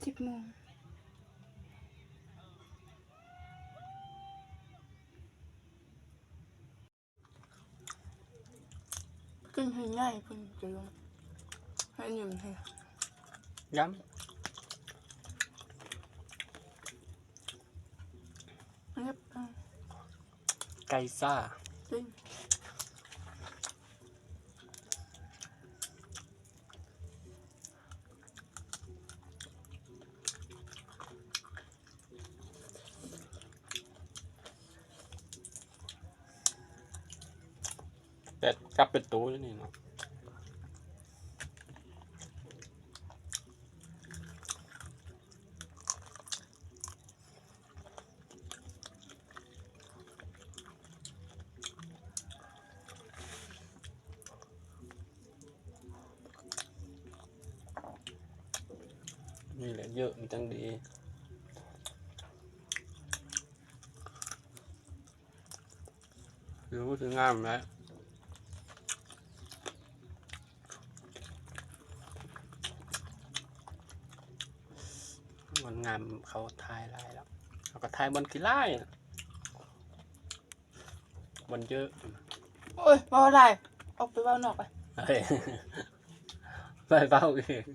10 โมงกินให้ง่ายเพิ่นจะลงให้หนึ่งให้ย้อันนี้ำไก่ซ่าจริงแต่กลับเป็นตู้นี่เนาะนี่แหละเยอะมันจังดีรู้สึกงามไหมมันงามเขาทายลายแล้วเขาก็ทายบนกี่ไล่บนเยอะ โอ้ยเบาได้ออกไปเบานอกไป เฮ้ยไปเบาเอง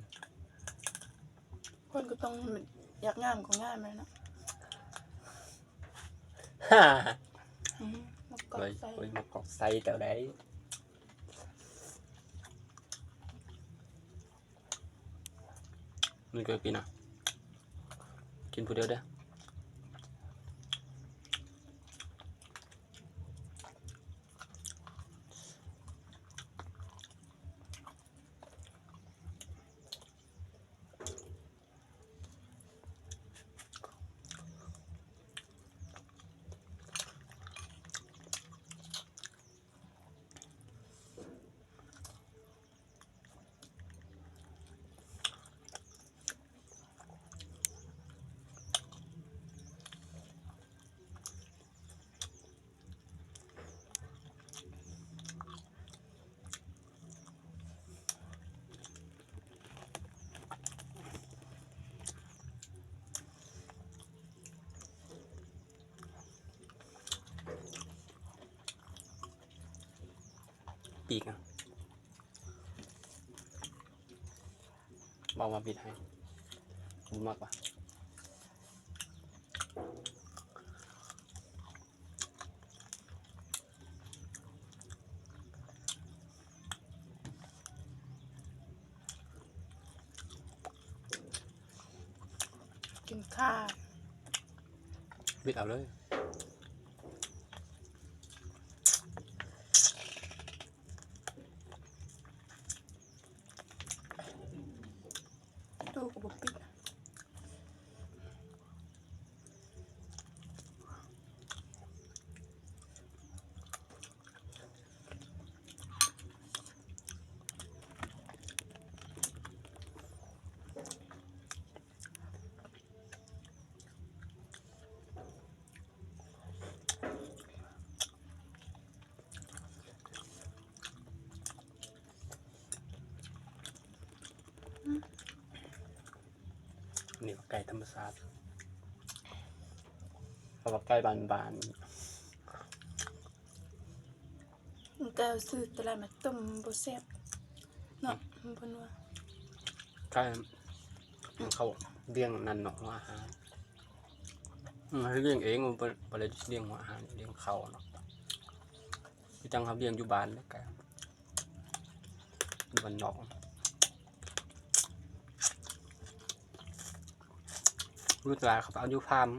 คนก็ต้องอยากงามก็ง่ายไหมนะ ฮ่า มากอด เลย ใส่ มากอกใส่แต่ไหนนี่ก็กินอ่ะกินผู้เดียวเด้อปีกอ่ะบอกมาปิดให้บุญมากกว่ากินข้าว ปิดเอาเลยตู้ก็บปิดนี่ไก่ธรรมชาติเพราะว่าไก่บานมันแต่ซื้อแต่ละมาต้มบ่แซ่บเนาะมันบ่นัว ไก่เขาเลี้ยงนั่นเนาะหัวอาหารเลี้ยงเองมันบ่ได้เลี้ยงหัวอาหารเลี้ยงเขาเนาะพี่จังเขาเลี้ยงอยู่บ้านแล้วไก่บ้านนอกรู้ตลาดเขาเอาอยู่ฟาร์ม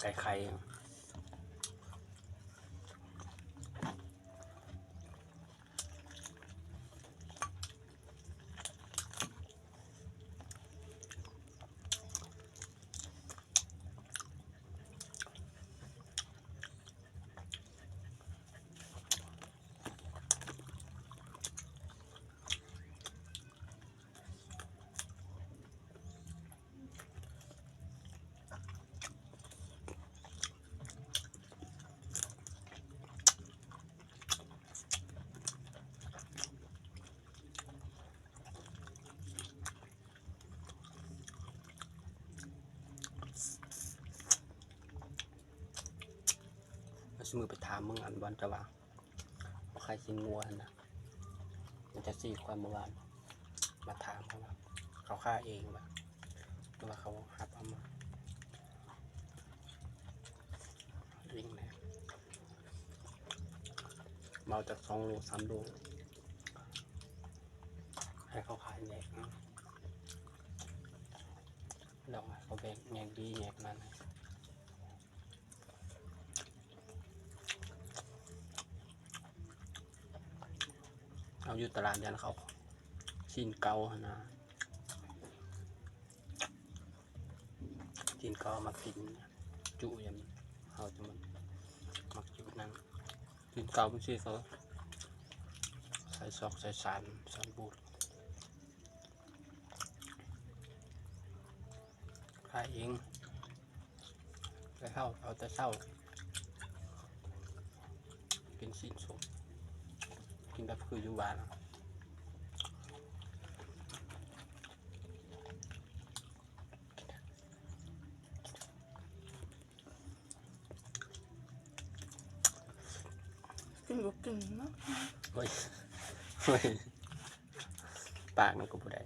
ไก่ไข่ มือไปถามมึงอันวันจะว่าใครกินงัวนะมันจะซีความเมื่อวานมาถามเขาว่าเขาฆ่าเองว่าหรือว่าเขาหับเอามาเองนะเมาจาก2 โล 3 โลให้เขาขายแยกนะแล้วเขาแบ่งแยกดีแยกนั้นเอาอยู่ตลาดยันเขาชิ้นเก่านะชิ้นเก่ามากินจุอย่างเขาจะมันมักจุนั่นชิ้นเก่าไม่ใช่เขาใส่ซอกใส่สารบูดขายเองไปเข้าเอาแต่เช้ากินชิ้นสดกินแบบคืออยู่บ้านกินบุกกินเนาะ เฮ้ยเฮ้ยปากมันก็บ่ได้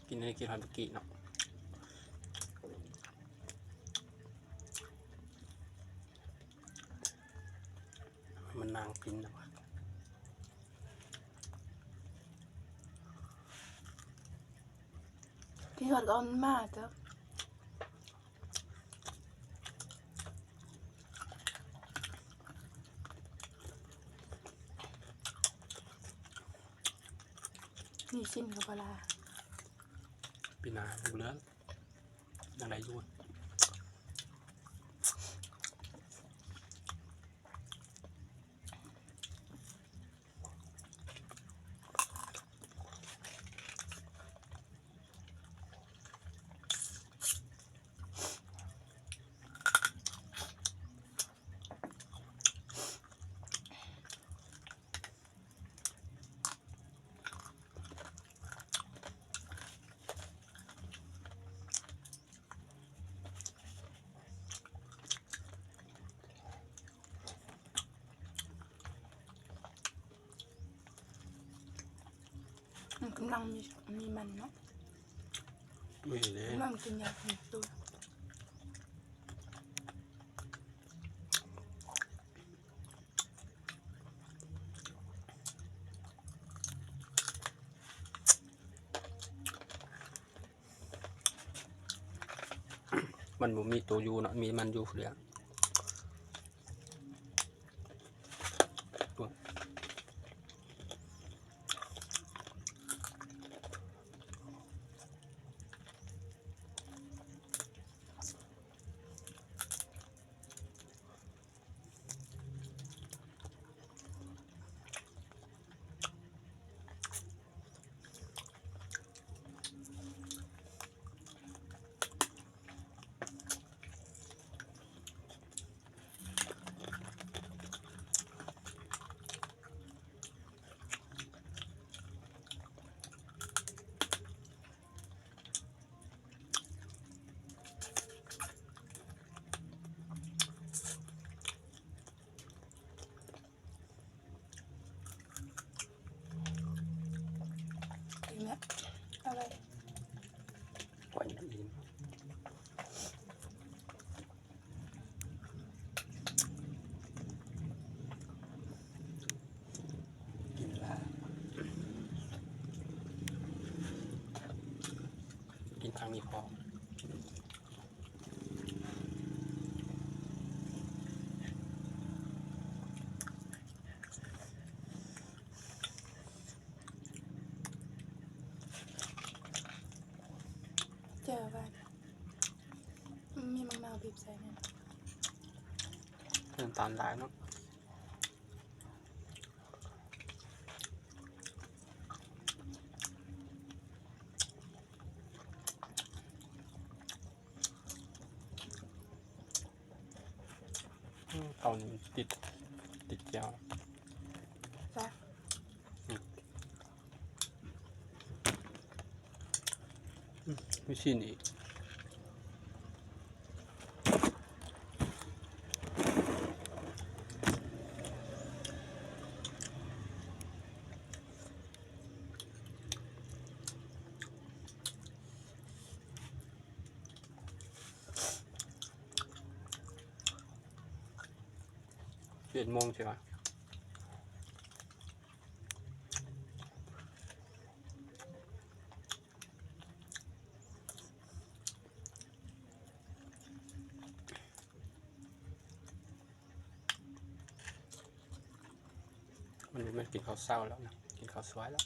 กินอะไรกินฮอนบุกิเนาะมันนางกินนะวะที่หอดร้อนมากจ้ะนี่ชิ้นกับปลา ปีนาดูเรื่องยังไงยุ่นมันกำลังมีมันเนาะ ไม่เลย กำลังกินยาคุมตัว มันบ่มีตัวอยู่เนาะมีมันอยู่เดียวกินเนี่ยอะไร กว่าอย่างนี้กินละกินครั้งนี้พอเจอบ้านมีมะนาวบีบใส่เนี่ย เริ่มตามได้เนาะ เขานี่มันติดแก้ว จ้ะ ไม่ชินอีก11 โมงใช่ไหมมันไม่กินข้าวเศร้าแล้วนะกินข้าวสวยแล้ว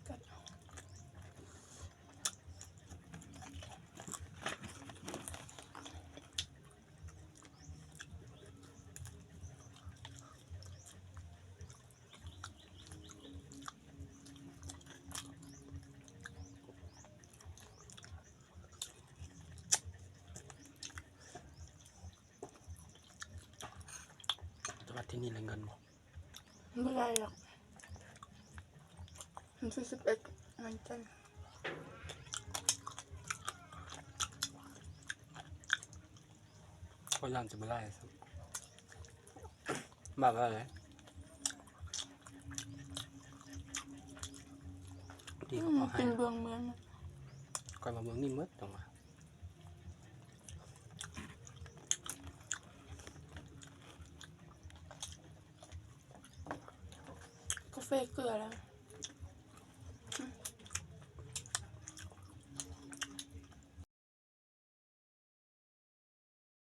กัดแต่ว่าที่นี่เลยเงินบอก ไม่ได้หรอกมันที่11มันจัน ก็ย่านจะไม่ได้สิบ้าไปเลยดีก็พอให้ เป็นเบืองเมือง ก่อนมาเมืองนี่มืดตรงมา กาแฟเกลือแล้ว